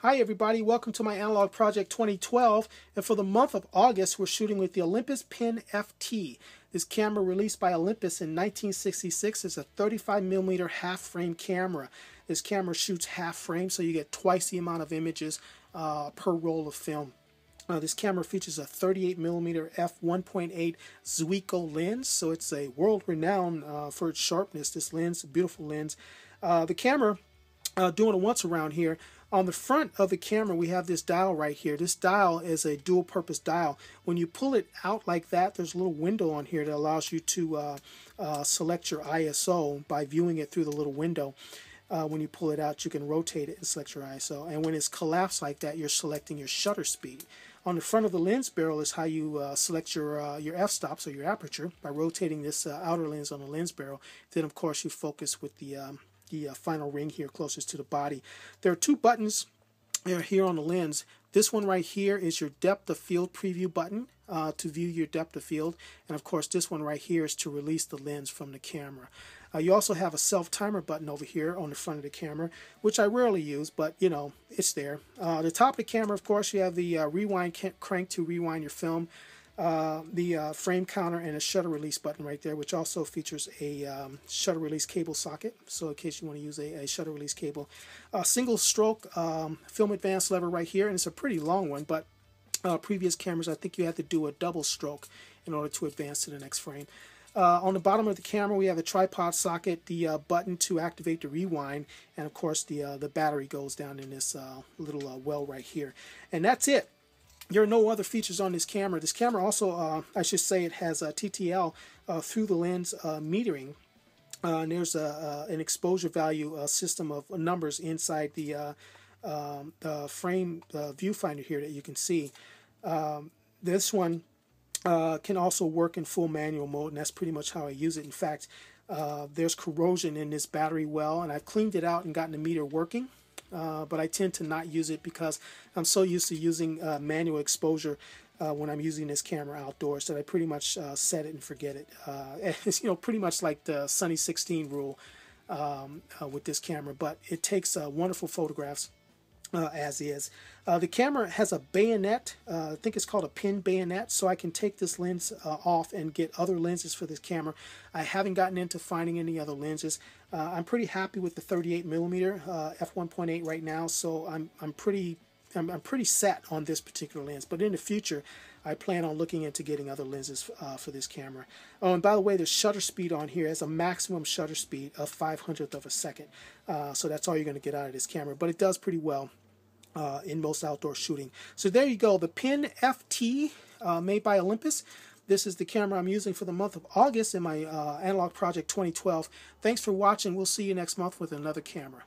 Hi everybody, welcome to my Analog Project 2012, and for the month of August we're shooting with the Olympus Pen FT. This camera, released by Olympus in 1966, is a 35mm half frame camera. This camera shoots half frame, so you get twice the amount of images per roll of film. This camera features a 38mm f1.8 Zuiko lens, so it's a world-renowned for its sharpness. This lens, a beautiful lens. The camera, doing it once around here. On the front of the camera, we have this dial right here. This dial is a dual-purpose dial. When you pull it out like that, there's a little window on here that allows you to select your ISO by viewing it through the little window. When you pull it out, you can rotate it and select your ISO. And when it's collapsed like that, you're selecting your shutter speed. On the front of the lens barrel is how you select your f-stops, or your aperture, by rotating this outer lens on the lens barrel. Then, of course, you focus with the final ring here closest to the body. There are two buttons here on the lens. This one right here is your depth of field preview button to view your depth of field, and of course this one right here is to release the lens from the camera. You also have a self-timer button over here on the front of the camera, which I rarely use, but you know, it's there. The top of the camera, of course, you have the rewind crank to rewind your film, the frame counter, and a shutter release button right there, which also features a shutter release cable socket, so in case you want to use a shutter release cable. Single stroke film advance lever right here, and it's a pretty long one, but previous cameras, I think you had to do a double stroke in order to advance to the next frame. On the bottom of the camera, we have a tripod socket, the button to activate the rewind, and of course the battery goes down in this little well right here. And that's it. There are no other features on this camera. This camera also, I should say, it has a TTL through the lens metering. And there's an exposure value system of numbers inside the frame viewfinder here that you can see. This one can also work in full manual mode, and that's pretty much how I use it. In fact, there's corrosion in this battery well, and I've cleaned it out and gotten the meter working. But I tend to not use it because I'm so used to using manual exposure when I'm using this camera outdoors that I pretty much set it and forget it. It's, you know, pretty much like the Sunny 16 rule with this camera, but it takes wonderful photographs as is. The camera has a bayonet, I think it's called a pen bayonet, so I can take this lens off and get other lenses for this camera. I haven't gotten into finding any other lenses. I'm pretty happy with the 38mm f1.8 right now, so I'm pretty set on this particular lens. But in the future, I plan on looking into getting other lenses for this camera. Oh, and by the way, the shutter speed on here has a maximum shutter speed of 0.05 of a second. So that's all you're going to get out of this camera. But it does pretty well in most outdoor shooting. So there you go, the Pen FT made by Olympus. This is the camera I'm using for the month of August in my Analog Project 2012. Thanks for watching. We'll see you next month with another camera.